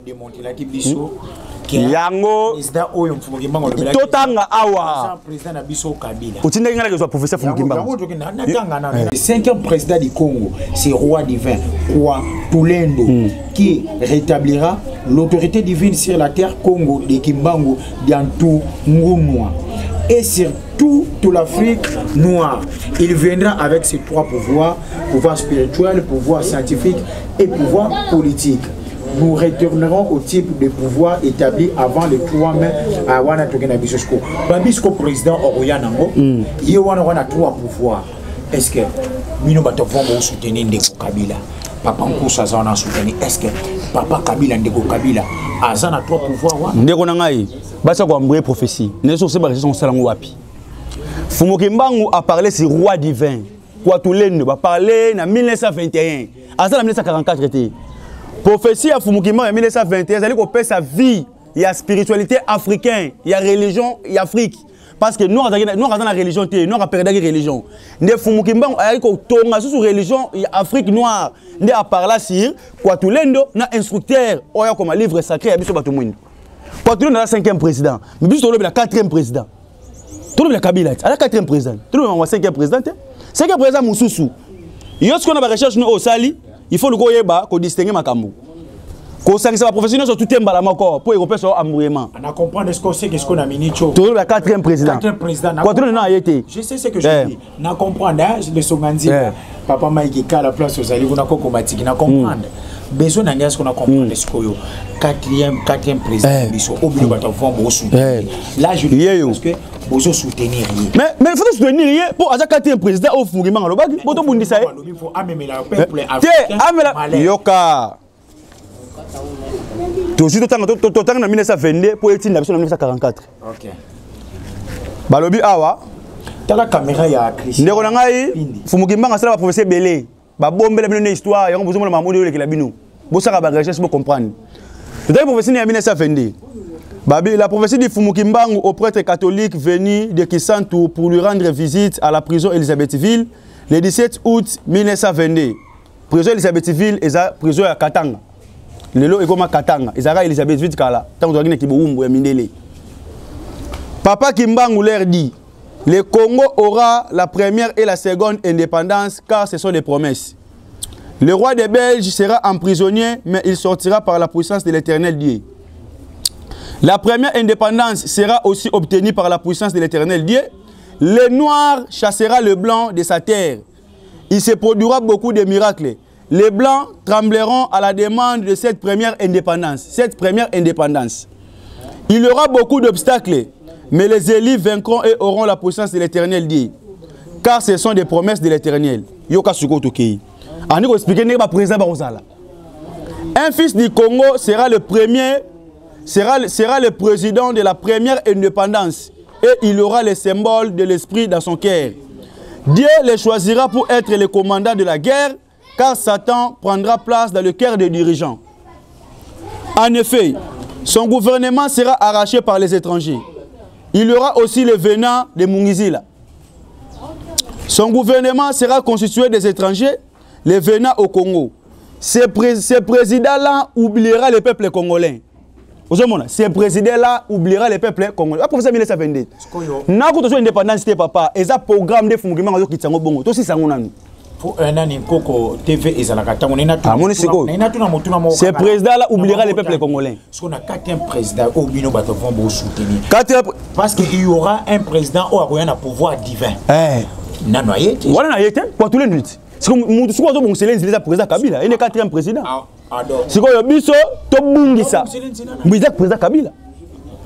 démonter la Bisso. Yango Totanga Awa président na Bisso Kabila. Utinda ngala que professeur Fumukimba. Le cinquième président du Congo, c'est roi divin, roi Tulendo, qui rétablira l'autorité divine sur la terre Congo de Kimbangu dans tout Ngounoua et sur toute l'Afrique noire. Il viendra avec ses trois pouvoirs, pouvoir spirituel, pouvoir scientifique et pouvoir politique. Nous retournerons au type de pouvoir établi avant le 3 mai à Wanatogena Bisosko. Babisco président Oroyanango, il y a trois pouvoirs. Est-ce que nous devons soutenir Ndeko Kabila? Papa Nkousa a soutenu. Est-ce que Papa Kabila Ndeko Kabila a trois pouvoirs? Ndeko Nangai, basa kwa mboué prophétie. Ne sont pas son salon wapi. Fumukimbangu a parlé sur roi divin. Quoi tout l'ende va parler en 1921. À ça en 1944 était. Prophétie à Fumukimbangu en 1921, c'est-à-dire qu'on perd sa vie. Il y a spiritualité africaine, il y a religion, il y a Afrique. Parce que nous, dans la religion, nous avons perdu la religion. Nous Fumukimbangu a une religion, Afrique noire. Nous avons parlé sur quoi tout l'ende, nous avons instructeur, comme un livre sacré, nous avons parlé. Quoi tout l'ende, nous avons le 5e président. Mais nous avons le 4e président. Tout le monde Kabila, à la 4e président. Tout le monde 5e président. 5e président Moussoussou. Lorsqu'on a recherche nous au Sali, il faut le goyeba qu'on distingue Makamou. Qu'on s'agisse la professionnelle sur tout un balam encore pour Européens sur amourement. On a compris ce qu'on sait qu'est-ce qu'on a mis Nicho. Tout le monde 4e président. 4e président. Quoi tout le monde a été. Je sais ce que je dis. On comprend le Songandi. Papa Maïki à la place au Sali, on a combattu, on comprendre. Besoin d'un gars qu'on a compris ce qu'on 4e président. Ils sont obligés de faire un soutien. Là, je dis que vous soutenir. Mais il faut soutenir rien pour avoir 4e président au Fumukimbangu. Il faut amener le peuple africain. Yoka. Toujours tout en 1922 pour être en 1944. Ok. Balobi Awa. T'as la caméra ya Christian. Ndeko nangai Fumukimbangu asala ba professeur Belé. Ba bombe la bino histoire, yango bozomo la mamoudi le kilabino. Bosaka ba recherche pour comprendre. Le professeur en 1922. Babi, la prophétie de Fumukimbangu au prêtre catholique venu de Kisantu pour lui rendre visite à la prison Elisabethville le 17 août 1922. Prison Elisabethville est la prison à Katanga. Le lot est comme à Katanga. Ils ont Elisabethville Kala. Tant que tu as Papa Kimbangu leur dit, le Congo aura la première et la seconde indépendance car ce sont des promesses. Le roi des Belges sera emprisonné mais il sortira par la puissance de l'Éternel Dieu. La première indépendance sera aussi obtenue par la puissance de l'Éternel Dieu. Le noir chassera le blanc de sa terre. Il se produira beaucoup de miracles. Les blancs trembleront à la demande de cette première indépendance. Il y aura beaucoup d'obstacles, mais les élus vaincront et auront la puissance de l'Éternel Dieu. Car ce sont des promesses de l'Éternel. Un fils du Congo sera le premier. Sera le président de la première indépendance et il aura les symboles de l'esprit dans son cœur. Dieu les choisira pour être le commandant de la guerre car Satan prendra place dans le cœur des dirigeants. En effet, son gouvernement sera arraché par les étrangers. Il y aura aussi le venin de Mungizila. Son gouvernement sera constitué des étrangers, les venant au Congo. Ce président-là oubliera le peuple congolais. Ce président-là oubliera les peuples congolais. Professeur 1922. N'a pas indépendance, papa. Et ça programme de Fumukimbangu qui t'en bongo. Toi aussi ça on a. Pour un an Koko TV et Zalakata on est ce président-là oubliera les peuples congolais. Parce qu'on a 4e président au bino bato vont soutenir. Parce qu'il y aura un président au a pouvoir divin. Nanoyé. Voilà na yete pour tous les nuits. C'est comme mon souko zo bon c'est le président Kabila, il est 4e président. C'est quoi le biso to bungisa. Mbiza président Kabila.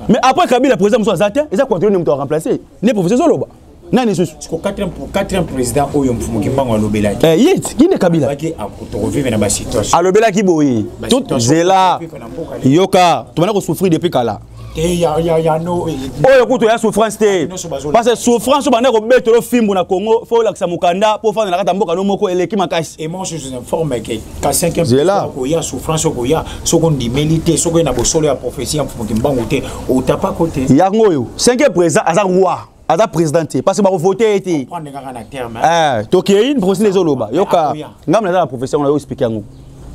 Mais après Kabila président Moussa Zatin, ils ont continué de remplacer. Ne professeur Zoloba. Nani susu. C'est quoi 4e président Oyo Fumukimbangu Alobela. Yit, qui ne Kabila. Qui a revivre dans la situation. Alobela qui boyi. Tout zela. Yoka, tu vas souffrir depuis kala. Il y a no. Oh, écoute, il y a souffrance. Parce que souffrance, on a rebattu le film au Congo, faut l'accès Mukanda pour faire la carte mboka no moko et l'équipe makasi. Et moi je vous informe que 5e président, il y a souffrance, il y a ce qu'on dit militaire, ce qu'on a besoin de la prophétie en Fumukimbangu au tapa côté. Il y a ngoyo 5e président azar roi. Ada présidente parce que ba voter été. Prendre un terme. Tokéine pour les Zoloba. Yoka. Ngam na la profession on a expliqué ngo.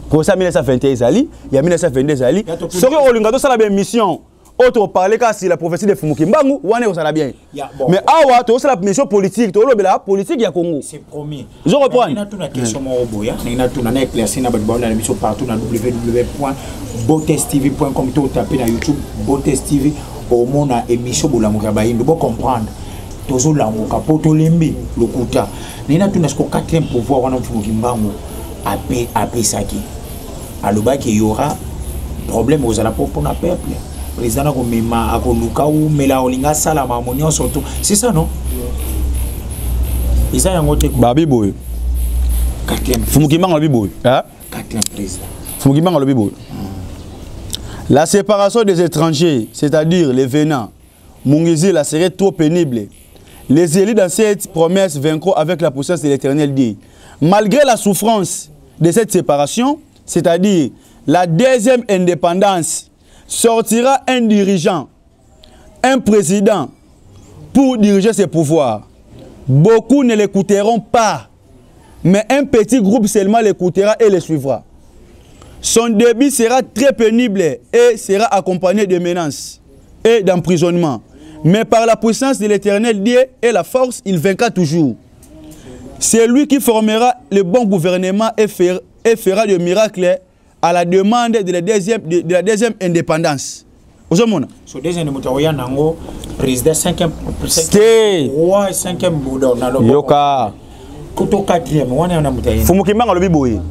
Pour ça 1921 ezali, il y a 1922 ezali. Ce que olinga to sala bien mission. Autre parler car si la prophétie de Fumuki Mbangu, wane on sala bien. Mais awa to sala mission politique, to lobela politique ya Congo. C'est promis. Je reprends. On a tout la question mo boya, on a tout na éclairci na ba la mission partout na www.botestv.com to taper na YouTube Botestv au monde a émission bolamuka ba indo bo comprendre. Tozo la muka poto lembi lokuta. Nina tout na ce 4e pouvoir wana Fumuki Mbangu après ça qui aloba qu'il y aura problème aux ala pour na peuple. Président ko mema akoluka ou mela olinga sala mamonio surtout. C'est ça non? Isa yango te Babi boy. 4e. Fumuki Mbangu lobi boy. Hein? 4e président. Fumuki Mbangu lobi boy. La séparation des étrangers, c'est-à-dire les venants, Mungizi la serait trop pénible. Les élus dans cette promesse vaincront avec la puissance de l'Éternel dit. Malgré la souffrance de cette séparation, c'est-à-dire la deuxième indépendance, sortira un dirigeant, un président pour diriger ses pouvoirs. Beaucoup ne l'écouteront pas, mais un petit groupe seulement l'écoutera et le suivra. Son débit sera très pénible et sera accompagné de menaces et d'emprisonnement. Mais par la puissance de l'Éternel Dieu et la force, il vaincra toujours. C'est lui qui formera le bon gouvernement et fera des miracles à la demande de la deuxième indépendance. Vous avez so deuxième indépendance, nango président 5e roi 5e Bouddha na lo. Yoka. Koto 4e wana na mutaye. Fumuki Mbangu lobi boye.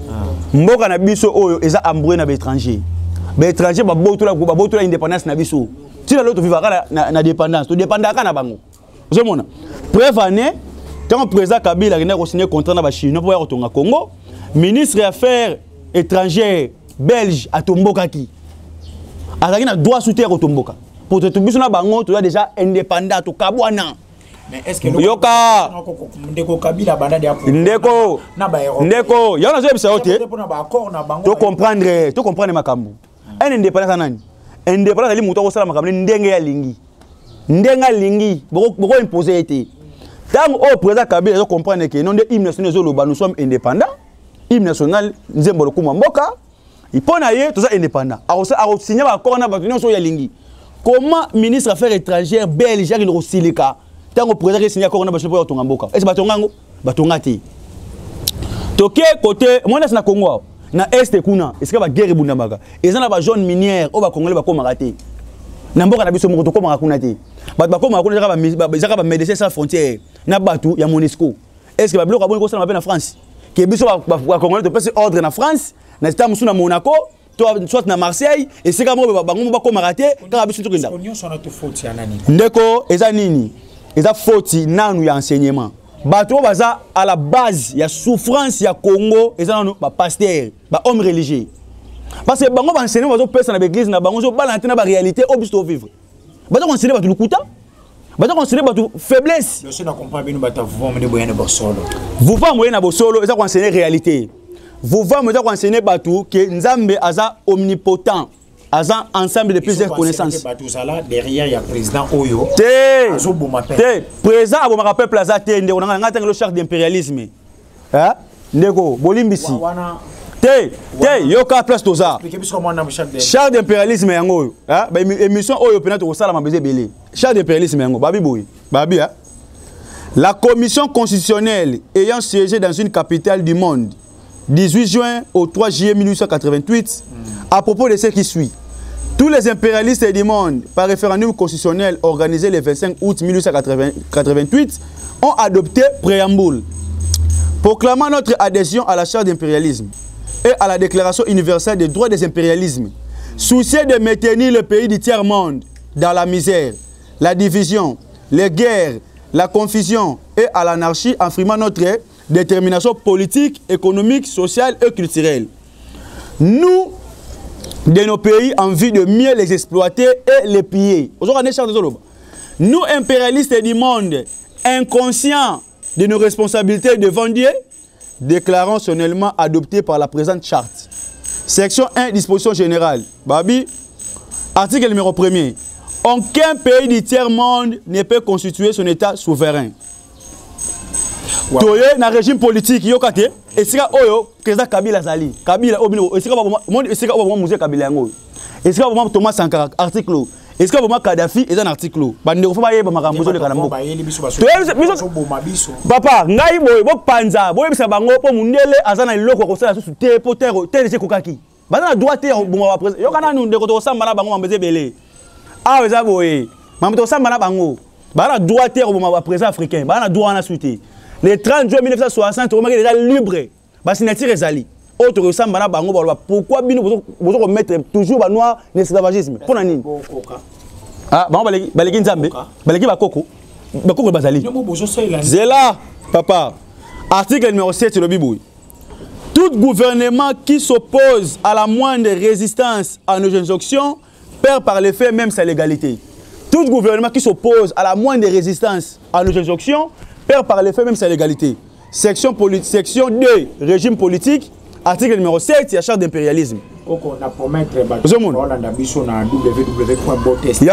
Mboka na biso oyo eza embrouillé na étranger. Ba étranger ba botola indépendance na biso. Si la l'autre vivra na dépendance, to dépendaka na bango. Vous avez preuve année quand le président Kabila a signé un contrat avec la Chine pour retourner au Congo, ministre des Affaires étrangères belge à Tombokaki. Il a droit sous terre au Tomboka. Pour te trouver sur la bango, tu es déjà indépendant au Kabwana. Mais est-ce que Yoka Ndeko Kabila bana dia pour Ndeko il y a un ça tu comprendre makambo. Un indépendant nani? Indépendant ali muto ko sala makambo ndenge ya lingi. Ndenga lingi boko imposer été. Tant au président Kabila doit comprendre que non de hymne national nous sommes indépendants. Hymne national nzembolo kuma mboka. Il peut naïe tout ça indépendant. A signé accord na batunion so ya lingi. Comment ministre affaires étrangères belge il rosilika tant au président qui signé accord na batunion pour tonga mboka. Est-ce batongango batongati. Toké côté moi na Congo na est kuna est-ce que ba guerre bundamaka. Ezana ba zone minière o ba congolais ba koma raté. Na mboka na biso moko to koma kuna te. Ba koma kuna ba médecins sans frontières na batu ya Monisco. Est-ce que ba bloc aboni ko sala na France? Que biso ba congolais to passer ordre na France, na sta musu na Monaco, soit na Marseille et c'est comme ba bango ba koma raté quand biso to kinda. Ndeko eza nini? Eza faute nanu ya enseignement. Bato baza à la base ya souffrance ya Congo eza nanu ba pasteur, ba homme religieux. Parce que bango ba enseigner bazo pesa na l'église na bango zo balante na ba réalité obisto vivre. Bazo enseigner bato lukuta. Bazo enseigner bato faiblesse. Je ne comprends pas bien bato vous me boyana bosolo. Vous va moyena bosolo eza enseigner réalité. Vous va me enseigner bato que Nzambe aza omnipotent. Aza ensemble de plusieurs connaissances. Derrière il y a président Oyo. Président abomaka peuple aza te ndeko na ngata ngelo charte d'impérialisme. Hein? Ndeko bolimbisi. Yoka place toza. Charte d'impérialisme yango. Hein? Ba émission Oyo pena to sala mabeze belé. Charte d'impérialisme yango babi boy. Babi hein? La commission constitutionnelle ayant siégé dans une capitale du monde 18 juin au 3 juillet 1888 à propos de ce qui suit. Tous les impérialistes du monde, par référendum constitutionnel organisé le 25 août 1888, ont adopté préambule proclamant notre adhésion à la charte d'impérialisme et à la déclaration universelle des droits des impérialismes, soucieux de maintenir le pays du tiers-monde dans la misère, la division, les guerres, la confusion et à l'anarchie, affirmant notre détermination politique, économique, sociale et culturelle. Nous, de nos pays, en vue de mieux les exploiter et les piller. Nous, impérialistes du monde, inconscients de nos responsabilités devant Dieu, déclarons solennellement adopté par la présente charte. Section 1, disposition générale. Babi, article numéro 1er. Aucun pays du tiers-monde ne peut constituer son État souverain. toye na régime politique yokate esika oyo président Kabila zali Kabila obino esika ba monde esika ba musée Kabila yango esika ba Thomas Sankara article esika ba Kadhafi est un article bande ko fa ba yeba makambo zo le kana mbo papa ngai boy bo panza boy bisa bango po mundele azana liloko ko sala susu te po terre te kokaki bazana droit te bo ma président yokana nu ndeko to samba na bango mambeze belé ah eza boy mambo to samba na bango bana droit te bo ma président africain bana droit na suite. Le 30 juin 1960, on est déjà libre. Parce que c'est Zali. Autre ressemble à Bango. Pourquoi vous mettre toujours le noir l'esclavagisme? Pour nani? Ah, bon, Baleki Nzambe. Baleki Bakoko. Bakoko Bazali. C'est là, papa. Article numéro 7 sur le Biboui. Tout gouvernement qui s'oppose à la moindre résistance à nos injonctions perd par les faits même sa légalité. Tout gouvernement qui s'oppose à la moindre résistance à nos injonctions perd par les faits même sa légalité. Section 2, régime politique, article numéro 7, il y a charte d'impérialisme. On a promettre Hollanda biso na www.botest. Il y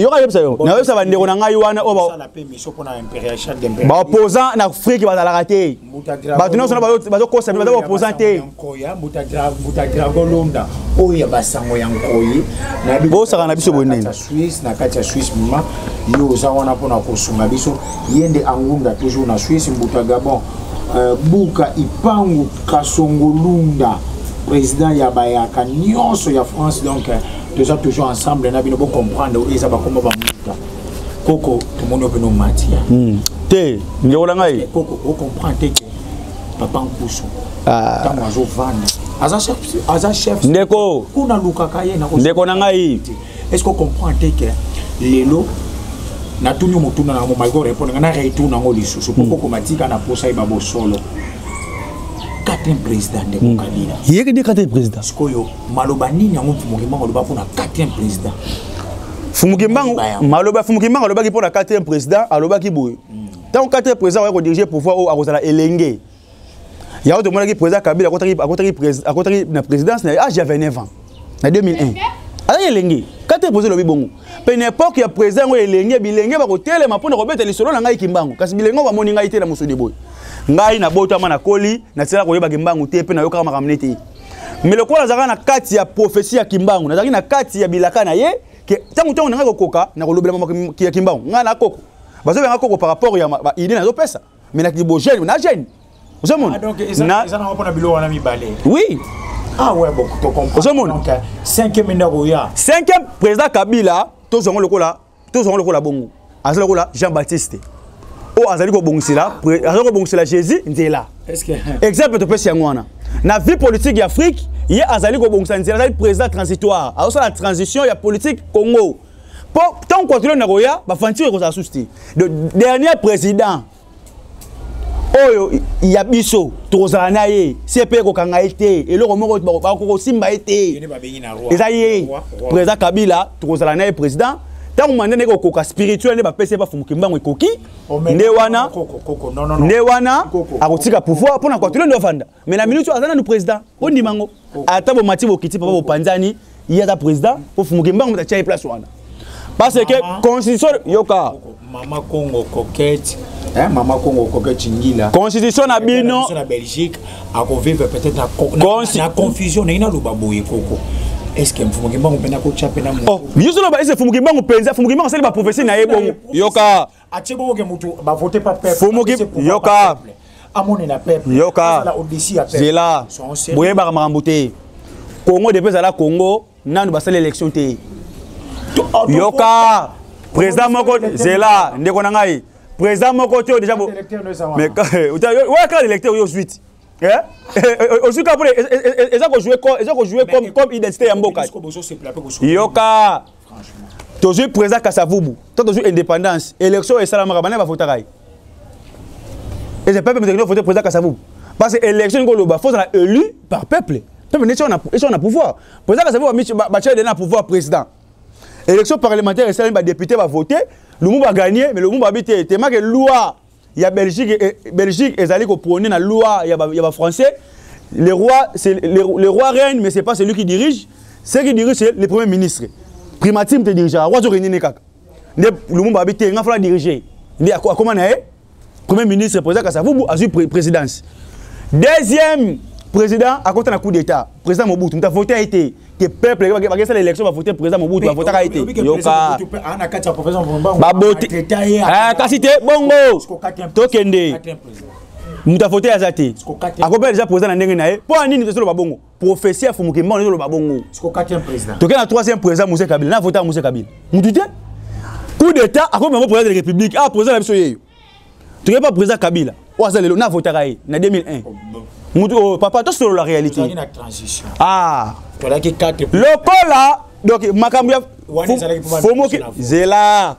aura ça yo. Na ça va ndeko na ngai wana oba. Ça la paix mission pour na impérial charte d'impérialisme. Ba opposant na Afrique ba la rater. Ba tuno sona ba ko sa ba opposant te. Mutadrago Londa. Oya basango yankoyi. Na bo saka na biso bonene. Suisse na kati ya Suisse mima yo za wana pona ko sunga biso yende angunda toujours na Suisse mbuta Gabon. Buka Ipangu Kasongolunda. Président Yabayaka nyonso ya France donc déjà toujours ensemble na bino bo comprendre eza ba komba ba muta koko tout monde peut nous matia te ngeola ngai koko o comprendre que papa Nkusu tango azo vana aza chef ndeko kuna lukaka ye na ko ndeko na ngai est-ce que comprendre que lelo na tunyo mutuna na mo malgo répondre na retourna ngo lisusu koko matika na posa ibabo solo quatrième président de Kabila. Il y a que quatrième président. Skoyo malobani nyango Fumukimbango loba pour na quatrième président. Fumukimbango maloba Fumukimbango loba ki pour na quatrième président aloba ki boy. Tant quatrième président va diriger pouvoir au akozala elenge. Il y a autre monde qui président Kabila a contrari na présidence na âge 29 ans. En 2001. Alors elenge. Quatrième président lobi bongo. Pe n'importe qui a président elenge bilenge ba ko telema pour na robeta lisolo na ngai Kimbango. Kasi bilengo ba moni ngai te na musudi boy. Ngai na bota mana koli na tsela ko yeba Kimbangu te pe na yoka makamnete. Mais le quoi nazaka na kati ya prophétie ya Kimbangu, nazaki na kati ya bilaka na ye ke tangu tangu nga kokoka na kolobela mama ya Kimbangu. Nga na koko. Bazo benga koko par rapport ya idée na zo pesa. Mais na kibo jeune na jeune. Vous savez donc ils na pas bilo wana mi balé. Oui. Ah ouais bon to comprendre. Donc 5e ndako ya. 5e président Kabila to zongo lokola bongo. Azali lokola Jean-Baptiste. O azali ko bongusela Jésus nzela. Est-ce que exemple to pesi yangwana. Na vie politique d'Afrique, il azali ko bongusela nzela azali président transitoire. Alors ça la transition ya politique Congo. Pour tant qu'on continue na roya, ba fanti ko sa souci. Le dernier président oyo ya biso tozala na ye CP ko kanga été et le moko ba ko simba été. Ezaye président Kabila tozala na ye président. Tant que je suis un spirituel, je suis un Fumukimbango ekoki. Newana, a pouvoir pour continuer de vendre. Mais la minute où il y a un président, on dit mango. Attends, on m'a dit que Papa Panzani, il y a un président pour Fumukimbango qui a place. Parce que constitution yoka. Maman Congo coquette, Maman Congo coquette Ngila. Constitution na bino. La Belgique a vivre peut-être la confusion. Il y a le baboué coco. Est-ce que Fumukimbango pena ko chapena mo? Oh, yuso lo ba ese Fumukimbango penza, Fumukimbango sali ba prophétie na yebongo. Yoka. Atchebo ke mutu ba voter pas peuple. Fumukimbango yoka. Amone na peuple. Yoka. La odissi a peuple. Zela. Boye ba makambuté. Congo depuis à la Congo, nanu ba sali élection té. Yoka. Président moko Zela, ndeko na ngai. Président moko to déjà mais ouais quand l'électeur yo suite. Aussi quand jouer comme identité ya mboka. Yoka. Toujours président Kasavubu. Toujours indépendance. Élection et salama bana ba voter. Et c'est pas peuple de voter président Kasavubu. Parce que élection ko loba faut élu par peuple. Peuple nation on a pouvoir. Président Kasavubu ba donner pouvoir président. Élection parlementaire et salama député va voter, le monde va gagner mais le monde va habiter. Tellement que loi il y a Belgique et allé prôner la loi, il y a français. Le roi règne, mais ce n'est pas celui qui dirige. Celui qui dirige, c'est le premier ministre. Primatime te dirige. Le monde va habiter, il va falloir diriger. Comment on est? Premier ministre, président Kasavubu, a eu présidence. Deuxième président, à côté d'un coup d'État, président Mobutu, nous avons voté a été, que le peuple, qui a l'élection, va voter président Mobutu, va voter a été. Yoka. Babote. Ah, Kassité, bongo. Tokende. Nous avons voté à Zate. À côté déjà président Ndengenae, pour un nid, nous avons bongo. Professeur Fumukimba, nous avons bongo. C'est le quatrième président. Donc, le troisième président, Moussa Kabila, nous avons voté à Moussa Kabila. Vous dites, coup d'État, à côté de président de la République, ah, président de la République. Tu n'es pas président Kabila. Ou à Zalelo, nous avons voté en 2001. Papa, toi, c'est la réalité. Ah, le col là, donc, Makambia, Zela,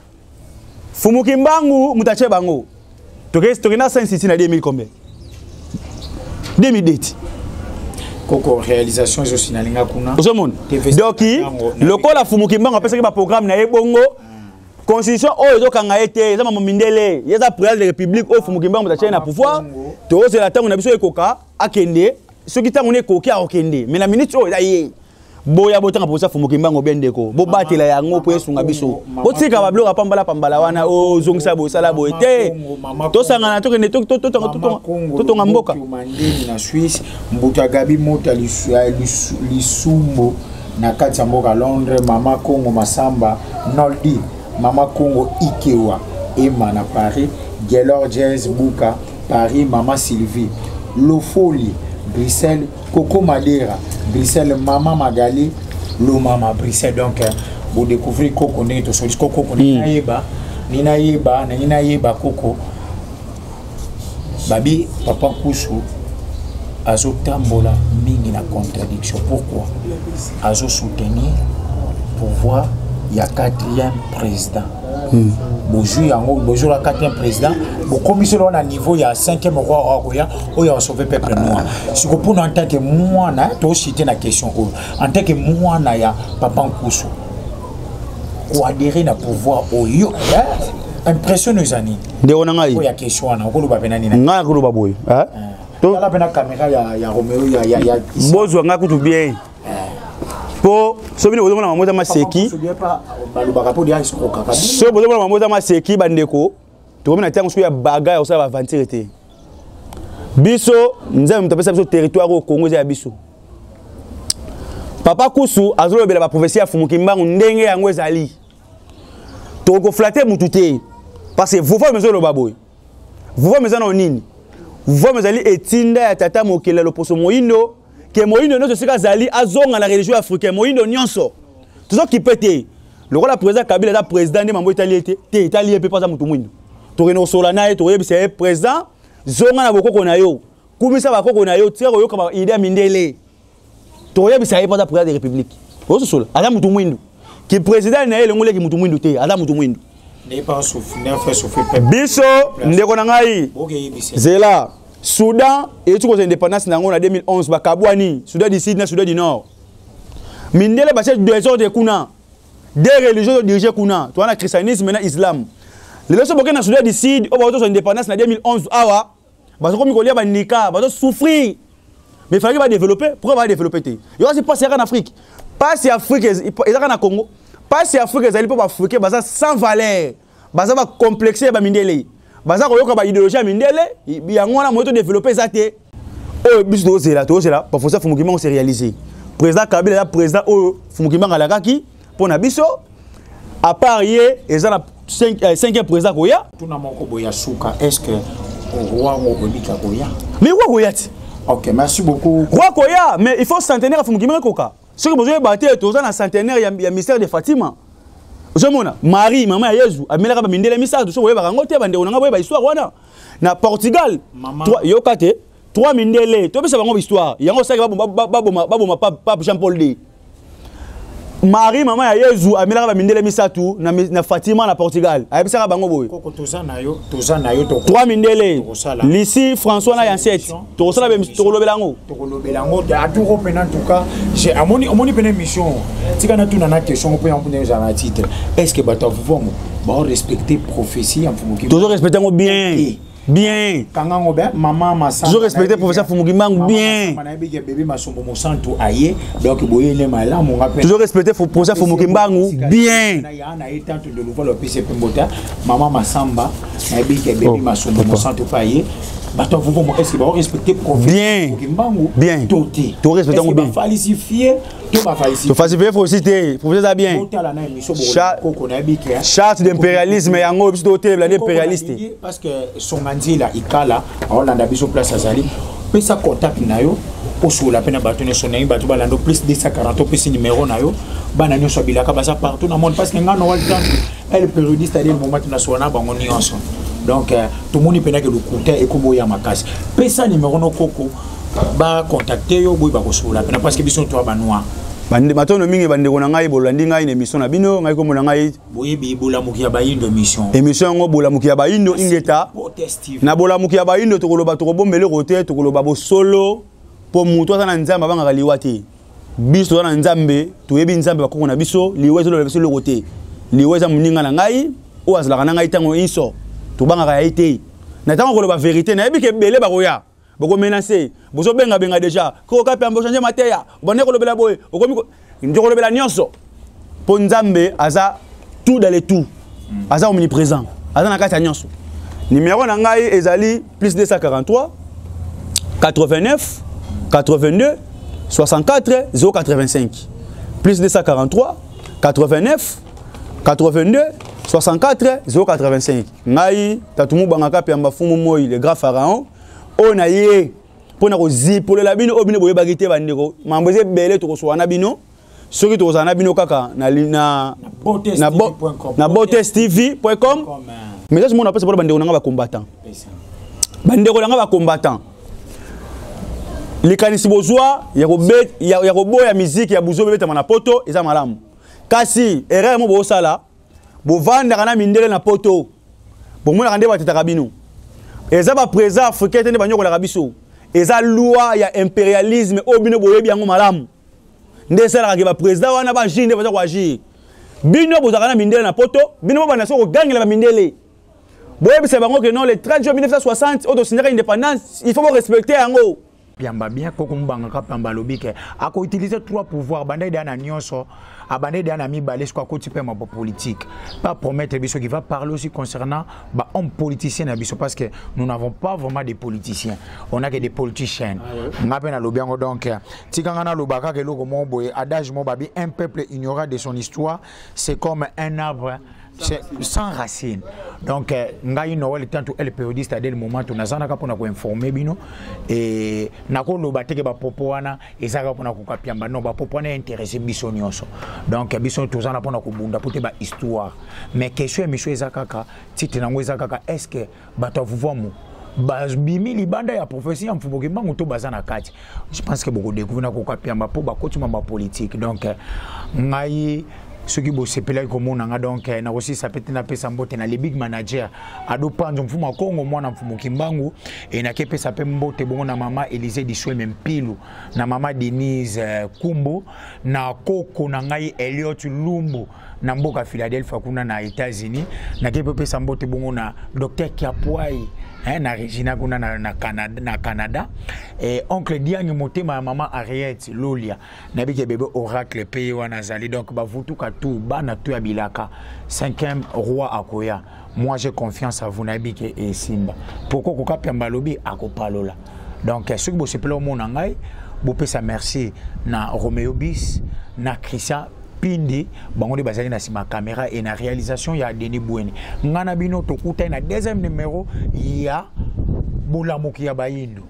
Fumukimbangu, Moutache Bango. Tu as 5 6 en 2000 combien 2008. Koko réalisation je suis nalinga kuna. Donc, le col à Fumukimbangu, après que programme na Bongo. Constitution oh ezokanga été eza mamindele yeza président de la République oh Fumukimbangu mutache na pouvoir to c'est la tango na biso ekoka akende soki tango ne koki akende mais la minute oh eza boya botanga pour ça Fumukimbangu bendeko bo batela yango po esunga biso botika babloka pambala wana oh zongisa bo sala bo ete to sangana to kende to tonga mboka mandeni na Suisse mbuta gabi mota lisumbo na kati ya mboka Londres mama Congo Masamba Noldi Mama Congo Ikewa, Emma na Paris, Gaylor Jazz Bouka, Paris, Mama Sylvie, Lofoli, Bruxelles, Coco Madera, Bruxelles, Mama Magali, Lo Mama Bruxelles. Donc, vous découvrez Coco Neto, sur Coco Nina Yeba, Coco, Babi, Papa Koussou, Azo Tambola, Mingi na contradiction. Pourquoi? Azo soutenir pour voir. Il y a 4e président. Bonjour, la 4e président. Comme si on a niveau, il y a 5e roi, il y a sauvé le peuple noir. Si vous pouvez en tant que moi, tu as cité la question. En tant que moi, il y a Papa Nkoussou. Pour adhérer au pouvoir, impressionne les années. Il y a question. Il y a caméra, il y a Roméo, il y a. Bonjour, bien. Po sobi ne bozomona mamoza maseki so bozomona mamoza maseki bandeko to na tango so ya baga ya osala aventure te biso nzambe mutapesa biso territoire au Congo ya biso Papa Koussou azolobela ba professeur Fumukimbangu ndenge yango ezali to ko flatter mutu te parce que vous voyez mezo lo baboy vous voyez mezana nini vous voyez mezali etinda ya tata mokela lo poso moindo que Moïno ne se Zali azonga la religion africaine Moïno nyonso tout ça qui pété le roi la président Kabila la président de mambo italien te italien peut pas mutu mwindo to reno solana to yebi c'est président zonga na bokoko na yo kumisa bakoko na yo tero yo kama idée mindele to yebi c'est pas président de république o so sola ala mutu mwindo qui président na ele ngole ki mutu mwindo te ala mutu mwindo ne pas souffrir fait souffrir biso ndeko na ngai zela Soudan et tout aux indépendances en 2011 bakabwani Soudan du Sud na Soudan du Nord mindele ba c'est deux ordres kuna deux religions dirigées kuna to na christianisme et islam les leçons boké na Soudan du Sud au bato indépendance en 2011 awa ba ko mi ko lia ba nika ba souffrir mais il fallait ba développer pourquoi ba développer te yo c'est pas en Afrique pas si Afrique ezaka na Congo pas si Afrique ezali pas africain ba sans valeur ba ça ba complexer ba mindele baza koyoka ba idéologie ya mindele yango wana moto développer ça te oh biso to zela professeur Fumukimbangu s'est réalisé président Kabila la président oh Fumukimbangu alakaki pona biso à part yé ezala 5e président koya tuna moko boya suka est-ce que roi ngobika koya mais roi koya ti OK merci beaucoup roi koya mais il faut centenaire à Fumukimbangu koka ce que besoin battre toza na centenaire ya mystère de Fatima. Ozomona Marie maman ya Yesu amelaka ba mindele misa to so boye bakango te bande onanga boye ba histoire wana na Portugal yo kate 3 mindele to besa bango histoire yango saki baboma Pape Jean Paul II Marie maman ya Yesu amelaka ba mindele misa tu na Fatima na Portugal ayebisa bango boye koko toza na yo to 3 mindele Lucie François na Yancet to sala be to lobelango a tout reprenant en tout cas j'ai amoni pene mission tika na tuna na question pour en genre titre est-ce que bata vous vont respecter prophétie en Fumukimbangu toujours respecter bien bien. Kangango ben maman Massamba. Toujours respecté professeur Fumukimbangu bien. Bébé Masombo Monsanto aye donc boye le mala mon rappel. Toujours respecté professeur Fumukimbangu bien. Il y a tant de nouveau le PCP Mbota maman Massamba na bébé Masombo Monsanto aye. Bato vous est-ce que vous respectez professeur Fumukimbangu bien. Tout respecter bien. Falsifier, tout falsifier faut citer professeur bien. Charte d'impérialisme et en gros doté l'impérialiste parce que son manzila ikala on a biso place azali pesa contact nayo oso la pena batone sonai batu balando plus 240 plus numéro nayo bana nyoso bilaka basa partout dans le monde parce que ngano wal temps elle périodiste à dire moment na sona bango nyonso donc tout le monde pena que le compteur et comme ya makasi pesa numéro no koko ba contacter yo boy ba ko la pena parce que biso to ba noir bande matono mingi bande ko ngai bolandi ngai ne mission na bino ngai ko mona ngai boyebi bolamuki ya bayindo émission ngo bolamuki ya bayindo ingeta na bolamuki ya bayindo to koloba to bombele rote to koloba bo solo po muto sana nzamba banga kaliwati biso sana nzambe to yebi nzambe bakoko na biso liwezo lo biso le rote liweza muninga na ngai o azala na ngai tango inso to banga ka ite na tango koloba vérité na yebi ke bele bakoya boko menacer bozo benga déjà ko ka pe ambo changer mateya bonne ko lobela boy okomi ko ndiko lobela nyonso po nzambe aza tout dans les tout aza omniprésent aza na kati nyonso numéro na ngai ezali plus 243 89 82 64 085 plus 243 89 82 64 085 ngai tatumu bangaka pe amba fumu moi le grand pharaon on a yé pour na pour le labino obine boye bagité bandeko mamboze belé to ko na bino soki to na bino kaka na botestv.com mais ça mon appelle pour bandeko nga ba combattant bandeko nga ba combattant likanisi bozwa ya ko boya musique ya buzo bebeta na poto eza malamu kasi erreur mo bo sala bo vanda kana mindele na poto bo mona kande batata bino eza ba président africain tene banyo ko la biso eza loi ya impérialisme obino boyebi yango malamu ndesala ka ba président wana ba jinde ba ko agir bino bozaka na mindele na poto bino ba nation ko gagner ba mindele boyebi se bango que non le 30 juin 1960 auto signer indépendance il faut respecter yango Piamba bien koko mbanga ka pamba lobike ako utiliser trois pouvoirs banda ida na nyonso abanda ida na mibale kwa ko type ma politique pas promettre biso qui va parler aussi concernant ba homme politicien na biso parce que nous n'avons pas vraiment des politiciens on a que des politiciens ngape na lobiango donc tikanga na lobaka ke loko mo boye adage mo babi un peuple ignorant de son histoire c'est comme un arbre sans racines. Donc, ngai no wali tanto el periodiste à des moments où nazana ka pona ko informer bino et nako lo bateke ba popo wana ezaka pona ko kapiamba no ba popo na intéressé biso nyonso. Donc biso tozana pona ko bunda pote ba histoire. Mais question monsieur ezaka ka tite nango ezaka ka est-ce que bato vuvomo bimi libanda ya prophétie en Fumukimbangu to bazana kati. Je pense que beaucoup découvrir ko kapiamba po ba kotima ba politique. Donc ngai ce qui bosse pelai comme on a donc na aussi ça peut na pesa mbote na les big manager ado panzo mfuma Kongo mwana Fumukimbangu et na kepe ça peut mbote bongo na mama Élysée Diswe Mempilu na mama Denise Kumbo na koko na ngai Elliot Lumbu na mboka Philadelphia kuna na États-Unis na kepe pesa mbote bongo na docteur Kiapwai na Regina kuna na Canada et oncle Diagne Motema maman Ariette Lolia na bike bébé oracle pays wana zali donc ba vutu ka tout bana tout abilaka 5e roi akoya moi j'ai confiance à vous na bike et Simba pourquoi ko kapamba lobi akopalola donc ce que bo sepela mo na ngai bo pesa merci na Romeo Bis na Christian Pindi bango de bazali na sima caméra et na réalisation ya Denis Boueni ngana bino to kuta na deuxième numéro ya bolamuki ya bayindo